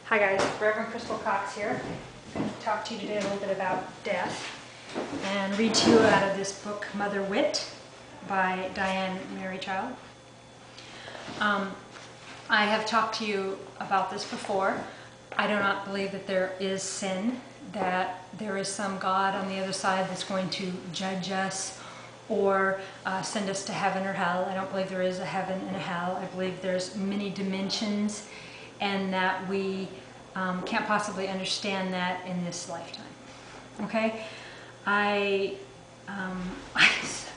Hi guys, Reverend Crystal Cox here. I'm going to talk to you today a little bit about death and read to you out of this book, Mother Wit by Diane Mary Child. I have talked to you about this before. I do not believe that there is sin, that there is some God on the other side that's going to judge us or send us to heaven or hell. I don't believe there is a heaven and a hell. I believe there's many dimensions and that we can't possibly understand that in this lifetime. Okay? I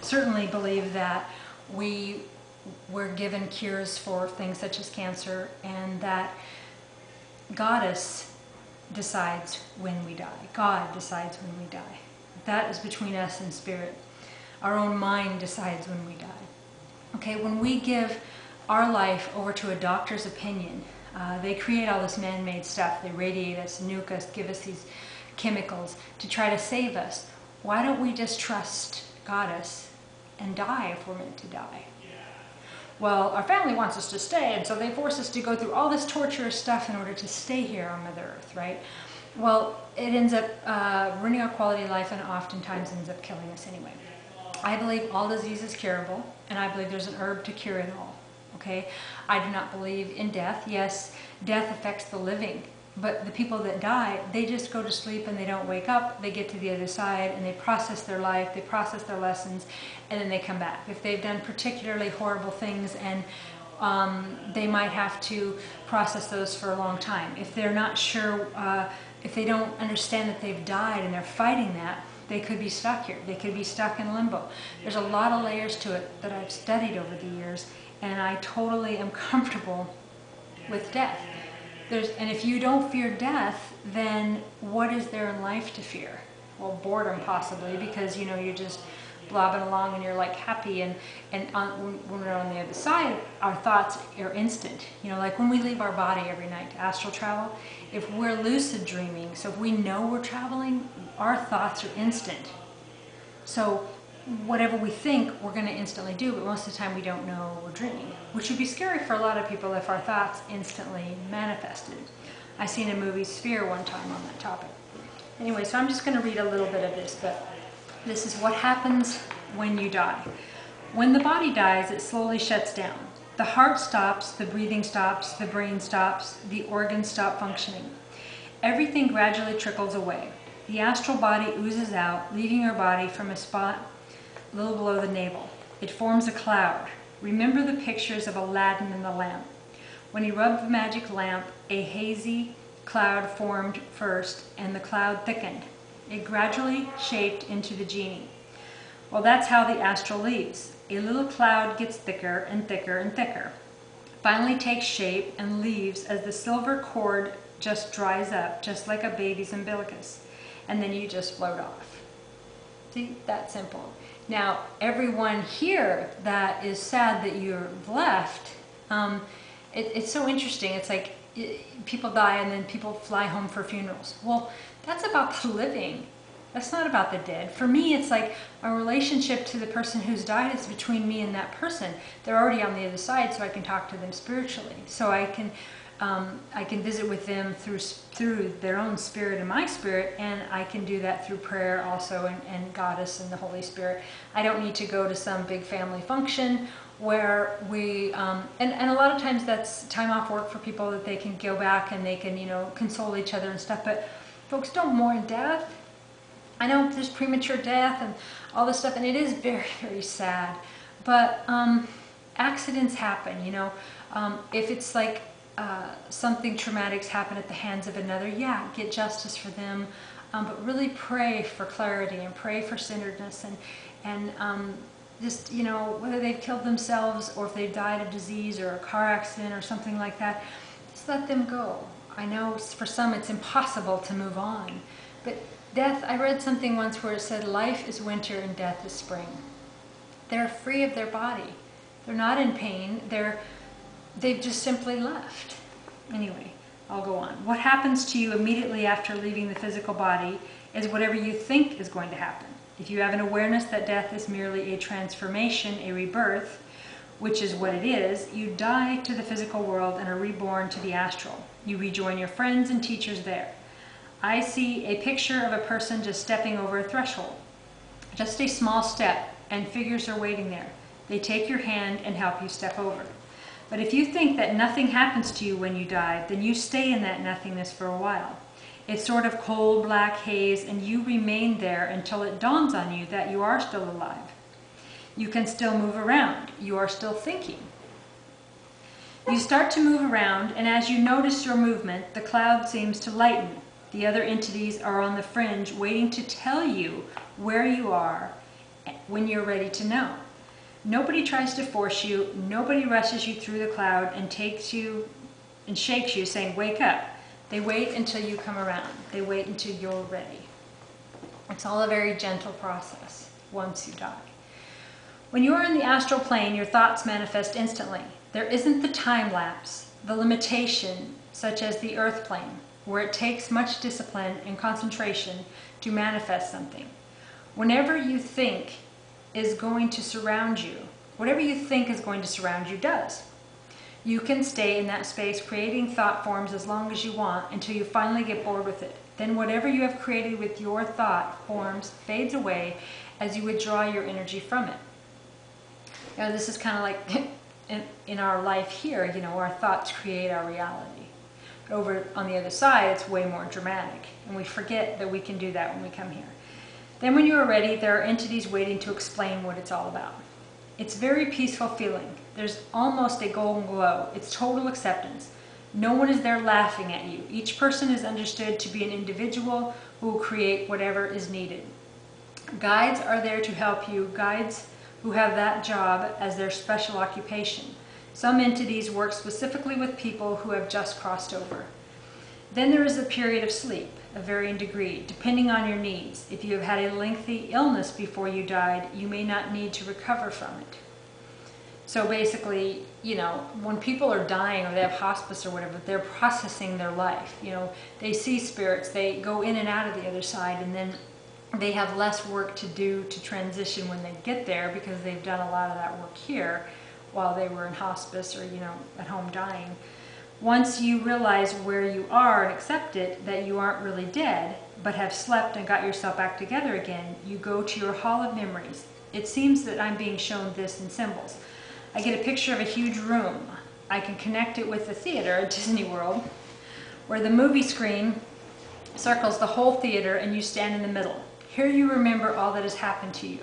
certainly believe that we were given cures for things such as cancer, and that Goddess decides when we die. God decides when we die. That is between us and spirit. Our own mind decides when we die. Okay, when we give our life over to a doctor's opinion, they create all this man-made stuff. They radiate us, nuke us, give us these chemicals to try to save us. Why don't we just trust Goddess and die if we're meant to die? Well, our family wants us to stay, and so they force us to go through all this torturous stuff in order to stay here on Mother Earth, right? Well, it ends up ruining our quality of life and oftentimes ends up killing us anyway. I believe all disease is curable, and I believe there's an herb to cure it all, okay? I do not believe in death. Yes, death affects the living, but the people that die, they just go to sleep and they don't wake up. They get to the other side and they process their life, they process their lessons, and then they come back. If they've done particularly horrible things, and they might have to process those for a long time. If they're not sure, if they don't understand that they've died and they're fighting that, they could be stuck here. They could be stuck in limbo. There's a lot of layers to it that I've studied over the years, and I totally am comfortable with death. And if you don't fear death, then what is there in life to fear? Well, boredom possibly, because you're just blobbing along and you're like happy, and when we're on the other side, our thoughts are instant. Like when we leave our body every night to astral travel, if we're lucid dreaming, so if we know we're traveling, our thoughts are instant. So whatever we think, we're going to instantly do, but most of the time we don't know we're dreaming, which would be scary for a lot of people if our thoughts instantly manifested. I seen a movie Sphere one time on that topic. Anyway, so I'm just going to read a little bit of this, but this is what happens when you die. When the body dies, it slowly shuts down. The heart stops, the breathing stops, the brain stops, the organs stop functioning. Everything gradually trickles away. The astral body oozes out, leaving our body from a spot a little below the navel. It forms a cloud. Remember the pictures of Aladdin and the lamp. When he rubbed the magic lamp, a hazy cloud formed first, and the cloud thickened. It gradually shaped into the genie. Well, that's how the astral leaves. A little cloud gets thicker and thicker and thicker. Finally takes shape and leaves as the silver cord just dries up, just like a baby's umbilicus. And then you just float off. See, that simple. Now, everyone here that is sad that you're left, it's so interesting. It's like people die and then people fly home for funerals. Well, that's about the living. That's not about the dead. For me, it's like a relationship to the person who's died is between me and that person. They're already on the other side, so I can talk to them spiritually. So I can visit with them through their own spirit and my spirit, and I can do that through prayer also, and Goddess and the Holy Spirit. I don't need to go to some big family function where we, and a lot of times that's time off work for people that they can go back and they can, console each other and stuff, but folks, don't mourn death. I know there's premature death and all this stuff, and it is very, very sad, but accidents happen, if it's like something traumatic's happened at the hands of another, yeah, get justice for them, but really pray for clarity and pray for centeredness, and just, whether they've killed themselves or if they've died of disease or a car accident or something like that, just let them go. I know for some it's impossible to move on, but death, I read something once where it said life is winter and death is spring. They're free of their body. They're not in pain. They've just simply left. Anyway, I'll go on. What happens to you immediately after leaving the physical body is whatever you think is going to happen. If you have an awareness that death is merely a transformation, a rebirth, which is what it is, you die to the physical world and are reborn to the astral. You rejoin your friends and teachers there. I see a picture of a person just stepping over a threshold. Just a small step, and figures are waiting there. They take your hand and help you step over. But if you think that nothing happens to you when you die, then you stay in that nothingness for a while. It's sort of cold black haze, and you remain there until it dawns on you that you are still alive. You can still move around. You are still thinking. You start to move around, and as you notice your movement, the cloud seems to lighten. The other entities are on the fringe, waiting to tell you where you are when you're ready to know. Nobody tries to force you. Nobody rushes you through the cloud and takes you and shakes you, saying, "Wake up." They wait until you come around. They wait until you're ready. It's all a very gentle process once you die. When you are in the astral plane, your thoughts manifest instantly. There isn't the time lapse, the limitation, such as the earth plane, where it takes much discipline and concentration to manifest something. Whenever you think is going to surround you, whatever you think is going to surround you does. You can stay in that space creating thought forms as long as you want until you finally get bored with it. Then whatever you have created with your thought forms fades away as you withdraw your energy from it. You know, this is kind of like in our life here, you know, our thoughts create our reality. But over on the other side, it's way more dramatic, and we forget that we can do that when we come here. Then when you are ready, there are entities waiting to explain what it's all about. It's a very peaceful feeling. There's almost a golden glow. It's total acceptance. No one is there laughing at you. Each person is understood to be an individual who will create whatever is needed. Guides are there to help you, guides who have that job as their special occupation. Some entities work specifically with people who have just crossed over. Then there is a period of sleep, of varying degree, depending on your needs. If you have had a lengthy illness before you died, you may not need to recover from it. So basically, you know, when people are dying or they have hospice or whatever, they're processing their life. You know, they see spirits, they go in and out of the other side, and then they have less work to do to transition when they get there because they've done a lot of that work here while they were in hospice or, you know, at home dying. Once you realize where you are and accept it, that you aren't really dead, but have slept and got yourself back together again, you go to your hall of memories. It seems that I'm being shown this in symbols. I get a picture of a huge room. I can connect it with the theater at Disney World, where the movie screen circles the whole theater and you stand in the middle. Here you remember all that has happened to you.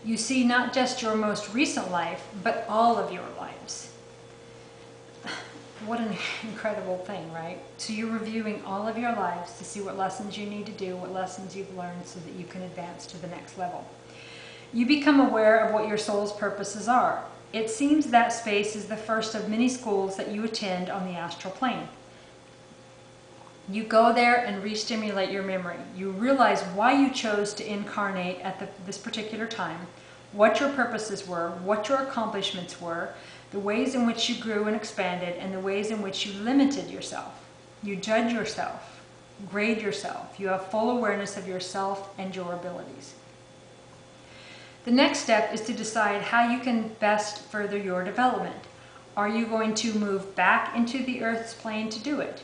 You see not just your most recent life, but all of your lives. What an incredible thing, right? So you're reviewing all of your lives to see what lessons you need to do, what lessons you've learned so that you can advance to the next level. You become aware of what your soul's purposes are. It seems that space is the first of many schools that you attend on the astral plane. You go there and re-stimulate your memory. You realize why you chose to incarnate at this particular time, what your purposes were, what your accomplishments were, the ways in which you grew and expanded, and the ways in which you limited yourself. You judge yourself, grade yourself. You have full awareness of yourself and your abilities. The next step is to decide how you can best further your development. Are you going to move back into the Earth's plane to do it?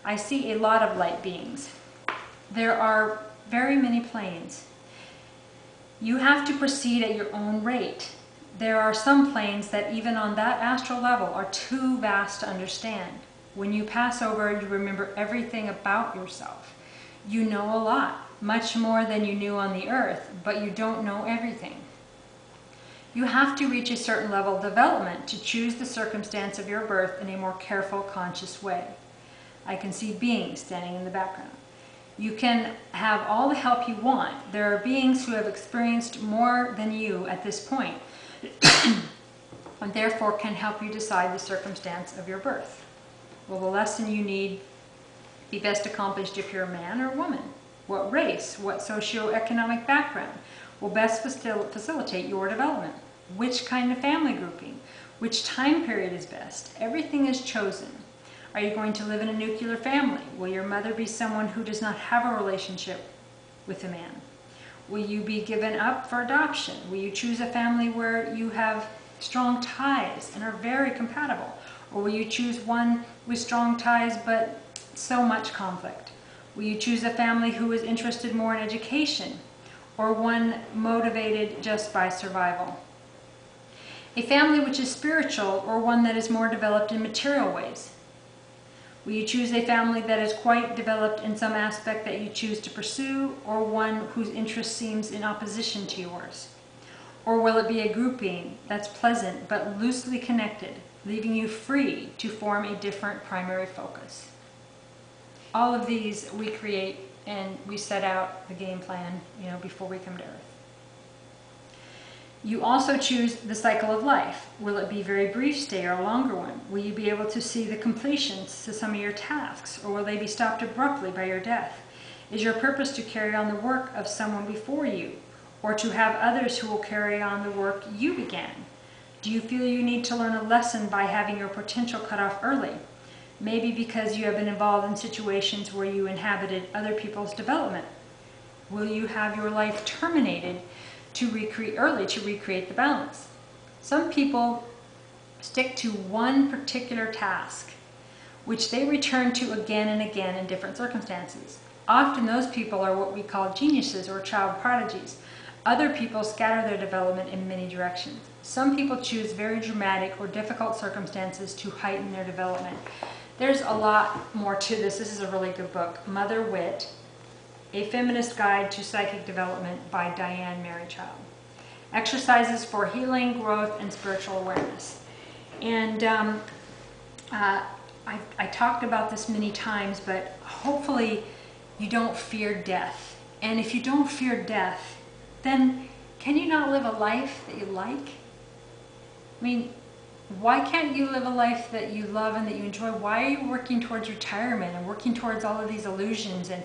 I see a lot of light beings. There are very many planes. You have to proceed at your own rate. There are some planes that even on that astral level are too vast to understand. When you pass over, you remember everything about yourself. You know a lot, much more than you knew on the earth, but you don't know everything. You have to reach a certain level of development to choose the circumstance of your birth in a more careful, conscious way. I can see beings standing in the background. You can have all the help you want. There are beings who have experienced more than you at this point, and therefore can help you decide the circumstance of your birth. Will the lesson you need be best accomplished if you're a man or a woman? What race, what socioeconomic background will best facilitate your development? Which kind of family grouping? Which time period is best? Everything is chosen. Are you going to live in a nuclear family? Will your mother be someone who does not have a relationship with a man? Will you be given up for adoption? Will you choose a family where you have strong ties and are very compatible? Or will you choose one with strong ties but so much conflict? Will you choose a family who is interested more in education, or one motivated just by survival? A family which is spiritual, or one that is more developed in material ways? Will you choose a family that is quite developed in some aspect that you choose to pursue, or one whose interest seems in opposition to yours? Or will it be a grouping that's pleasant but loosely connected, leaving you free to form a different primary focus? All of these we create and we set out the game plan, before we come to Earth. You also choose the cycle of life. Will it be a very brief stay or a longer one? Will you be able to see the completions to some of your tasks, or will they be stopped abruptly by your death? Is your purpose to carry on the work of someone before you, or to have others who will carry on the work you began? Do you feel you need to learn a lesson by having your potential cut off early? Maybe because you have been involved in situations where you inhabited other people's development. Will you have your life terminated to recreate the balance? Some people stick to one particular task, which they return to again and again in different circumstances. Often those people are what we call geniuses or child prodigies. Other people scatter their development in many directions. Some people choose very dramatic or difficult circumstances to heighten their development. There's a lot more to this. This is a really good book, Mother Wit, A Feminist Guide to Psychic Development by Diane Merrichild. Exercises for healing, growth, and spiritual awareness. And I talked about this many times, but hopefully you don't fear death. And if you don't fear death, then can you not live a life that you like? I mean, why can't you live a life that you love and that you enjoy? Why are you working towards retirement and working towards all of these illusions? And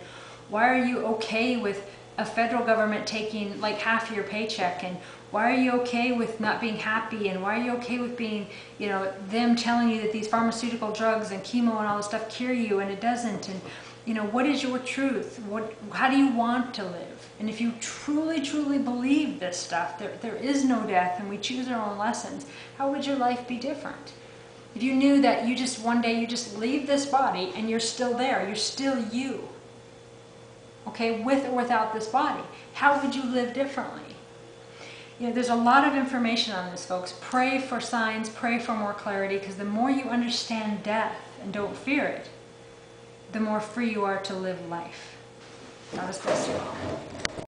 why are you okay with a federal government taking like half your paycheck? And why are you okay with not being happy? And why are you okay with being, them telling you that these pharmaceutical drugs and chemo and all this stuff cure you and it doesn't? And, what is your truth? How do you want to live? And if you truly, truly believe this stuff, there is no death and we choose our own lessons, how would your life be different? If you knew that one day you just leave this body and you're still there, you're still you, okay, with or without this body, how would you live differently? There's a lot of information on this, folks. Pray for signs, pray for more clarity, because the more you understand death and don't fear it, the more free you are to live life. God bless you all.